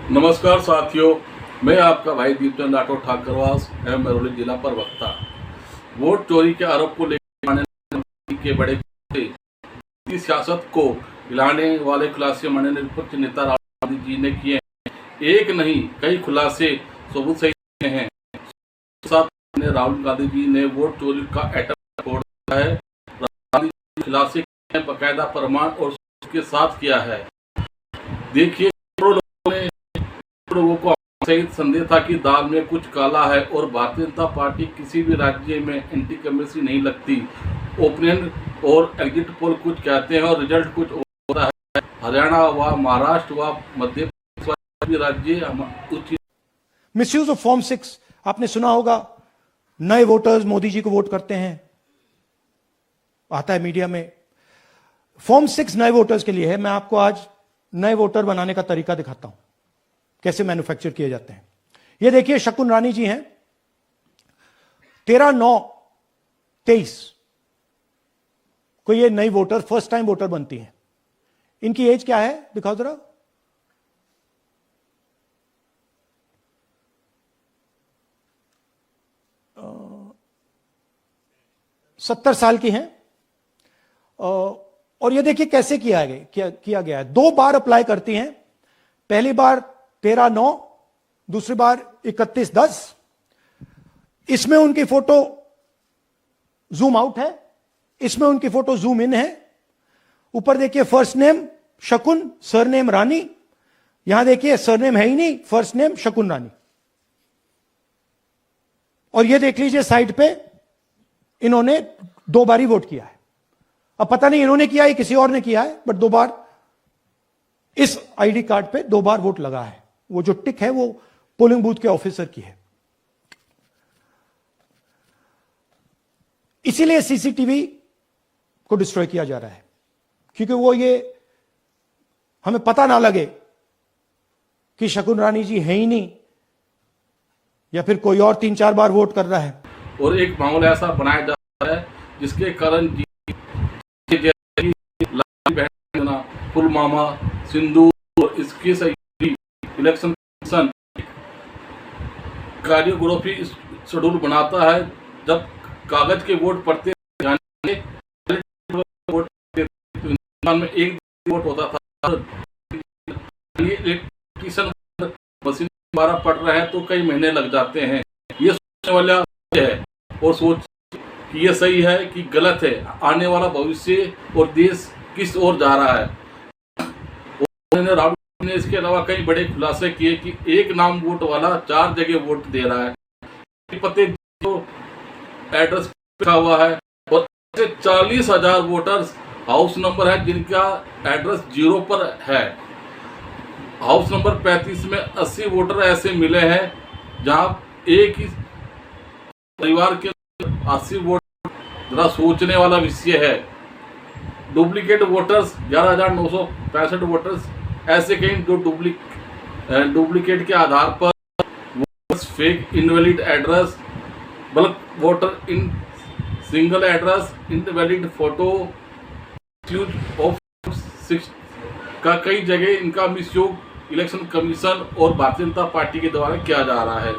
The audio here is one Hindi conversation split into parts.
नमस्कार साथियों, मैं आपका भाई दीपचंद राठौर ठाकरवास एवं महरौली जिला प्रवक्ता। वोट चोरी के आरोप को लेकर के बड़े की सियासत को हिलाने वाले खुलासे माननीय विपक्ष नेता राहुल गांधी जी ने किए हैं। एक नहीं कई खुलासे सबूत सही हैं। साथ राहुल गांधी जी ने वोट चोरी का एटम छोड़ दिया है। राहुल गांधी खुलासे बाकायदा प्रमाण और उसके साथ किया है। देखिए, लोगों को सही संदेह था कि दाल में कुछ काला है और भारतीय जनता पार्टी किसी भी राज्य में एंटी कमेंसी नहीं लगती। ओपिनियन और एग्जिट पोल कुछ कहते हैं और रिजल्ट कुछ होता है। हरियाणा व महाराष्ट्र व मध्य प्रदेश राज्य मिसयूज ऑफ फॉर्म 6 आपने सुना होगा। नए वोटर्स मोदी जी को वोट करते हैं, आता है मीडिया में। फॉर्म 6 नए वोटर्स के लिए है। मैं आपको आज नए वोटर बनाने का तरीका दिखाता हूं, कैसे मैन्युफैक्चर किए जाते हैं। ये देखिए, शकुन रानी जी हैं, 13/9/23 को ये नई वोटर, फर्स्ट टाइम वोटर बनती हैं। इनकी एज क्या है दिखाओ जरा। अ, 70 साल की हैं। और ये देखिए कैसे किया गया है। 2 बार अप्लाई करती हैं। पहली बार 13/9, दूसरी बार 31/10। इसमें उनकी फोटो जूम आउट है, इसमें उनकी फोटो जूम इन है। ऊपर देखिए फर्स्ट नेम शकुन, सरनेम रानी। यहां देखिए सरनेम है ही नहीं, फर्स्ट नेम शकुन रानी। और ये देख लीजिए साइड पे इन्होंने 2 बार ही वोट किया है। अब पता नहीं इन्होंने किया है किसी और ने किया है, बट 2 बार इस आईडी कार्ड पे 2 बार वोट लगा है। वो जो टिक है वो पोलिंग बूथ के ऑफिसर की है। इसीलिए सीसीटीवी को डिस्ट्रॉय किया जा रहा है, क्योंकि वो ये हमें पता ना लगे कि शकुन रानी जी है ही नहीं या फिर कोई और 3-4 बार वोट कर रहा है। और एक माहौल ऐसा बनाया जा रहा है जिसके कारण पुलवामा, सिंधु और इसके सही इलेक्शन कमीशन कोरियोग्राफी शेड्यूल बनाता है। जब कागज के वोट पड़ते में एक वोट होता था, इलेक्ट्रिशियन मशीन द्वारा पड़ रहे हैं तो कई महीने लग जाते हैं। ये सोचने वाला है और सोच कि ये सही है कि गलत है। आने वाला भविष्य और देश किस ओर जा रहा है। राहुल ने इसके अलावा कई बड़े खुलासे किए कि एक नाम वोट वाला 4 जगह वोट दे रहा है। पते जो एड्रेस लिखा हुआ है और 40,000 वोटर्स हाउस नंबर है जिनका एड्रेस 0 पर है। हाउस नंबर 35 में 80 वोटर ऐसे मिले हैं जहां एक ही परिवार के 80 वोट। जरा सोचने वाला विषय है। डुप्लीकेट वोटर्स 11,965 वोटर्स ऐसे कहीं जो डुप्लीकेट के आधार पर fake invalid address, bulk voter in single address, invalid photo of 6 का कई जगह इनका मिसयूज इलेक्शन कमीशन और भारतीय जनता पार्टी के द्वारा किया जा रहा है।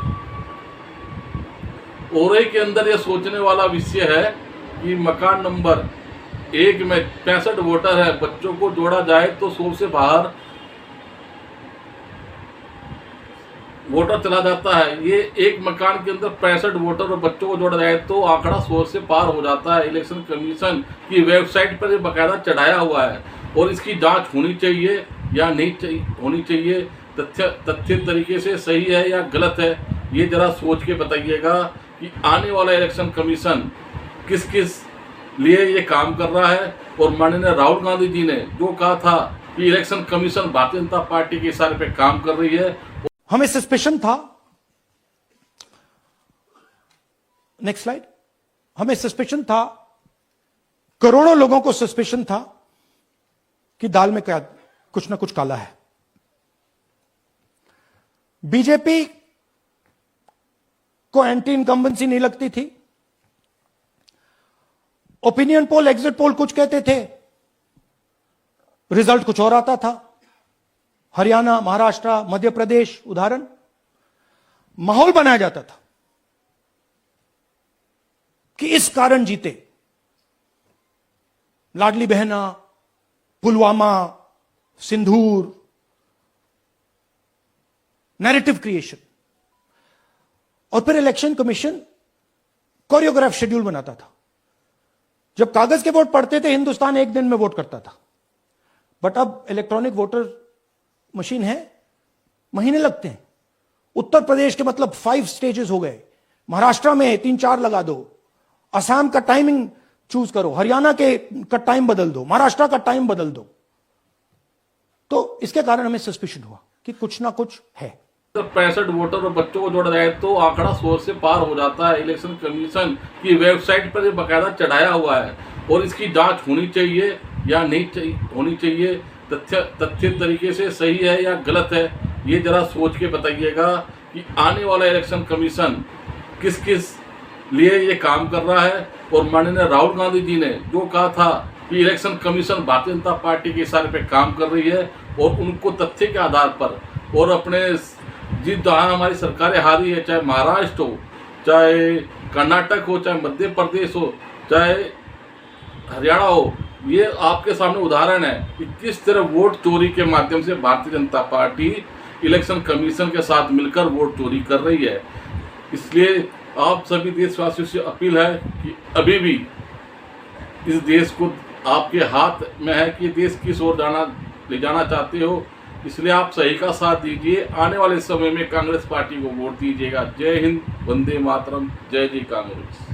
और के अंदर यह सोचने वाला विषय है कि मकान नंबर 1 में 65 वोटर है, बच्चों को जोड़ा जाए तो 100 से बाहर वोटर चला जाता है। ये एक मकान के अंदर 65 वोटर और बच्चों को जोड़ा जाए तो आंकड़ा 100 से पार हो जाता है। इलेक्शन कमीशन की वेबसाइट पर ये बाकायदा चढ़ाया हुआ है और इसकी जांच होनी चाहिए या नहीं होनी चाहिए। तथ्य तरीके से सही है या गलत है, ये जरा सोच के बताइएगा कि आने वाला इलेक्शन कमीशन किस किस लिए ये काम कर रहा है। और माननीय राहुल गांधी जी ने जो कहा था कि election commission Bharatiya Janata party के इशारे पे काम कर रही है। हमें सस्पेशन था, नेक्स्ट स्लाइड। हमें सस्पेशन था, करोड़ों लोगों को सस्पेशन था कि दाल में क्या कुछ ना कुछ काला है। बीजेपी को एंटी इनकम्बेंसी नहीं लगती थी। ओपिनियन पोल, एग्जिट पोल कुछ कहते थे, रिजल्ट कुछ और आता था। हरियाणा, महाराष्ट्र, मध्य प्रदेश उदाहरण, माहौल बनाया जाता था कि इस कारण जीते। लाडली बहना, पुलवामा, सिंदूर, नैरेटिव क्रिएशन। और फिर इलेक्शन कमीशन कोरियोग्राफ शेड्यूल बनाता था। जब कागज के वोट पड़ते थे, हिंदुस्तान एक दिन में वोट करता था, बट अब इलेक्ट्रॉनिक वोटर मशीन है, महीने लगते हैं। उत्तर प्रदेश के मतलब 5 स्टेजेस हो गए, महाराष्ट्र में 3-4 लगा दो, असम का टाइमिंग चूज करो, हरियाणा का टाइम बदल दो, महाराष्ट्र का टाइम बदल दो। तो इसके कारण हमें सस्पिशन हुआ कि कुछ ना कुछ है। 65 वोटर और बच्चों को जोड़ा जाए तो आंकड़ा 100 से पार हो जाता है। इलेक्शन कमीशन की वेबसाइट पर बाकायदा चढ़ाया हुआ है और इसकी जांच होनी चाहिए या नहीं होनी चाहिए, तथ्य तरीके से सही है या गलत है, ये जरा सोच के बताइएगा कि आने वाला इलेक्शन कमीशन किस किस लिए ये काम कर रहा है। और माननीय राहुल गांधी जी ने जो कहा था कि election commission Bharatiya Janata party के इशारे पे काम कर रही है और उनको तथ्य के आधार पर और अपने जिस जहाँ हमारी सरकारें हारी है, चाहे महाराष्ट्र हो, चाहे कर्नाटक हो, चाहे मध्य प्रदेश हो, चाहे हरियाणा हो, ये आपके सामने उदाहरण है कि किस तरह वोट चोरी के माध्यम से Bharatiya Janata party election commission के साथ मिलकर वोट चोरी कर रही है। इसलिए आप सभी देशवासियों से अपील है कि अभी भी इस देश को आपके हाथ में है कि देश किस ओर ले जाना चाहते हो। इसलिए आप सही का साथ दीजिए। आने वाले समय में कांग्रेस पार्टी को वोट दीजिएगा। जय हिंद, वंदे मातरम, जय जय कांग्रेस।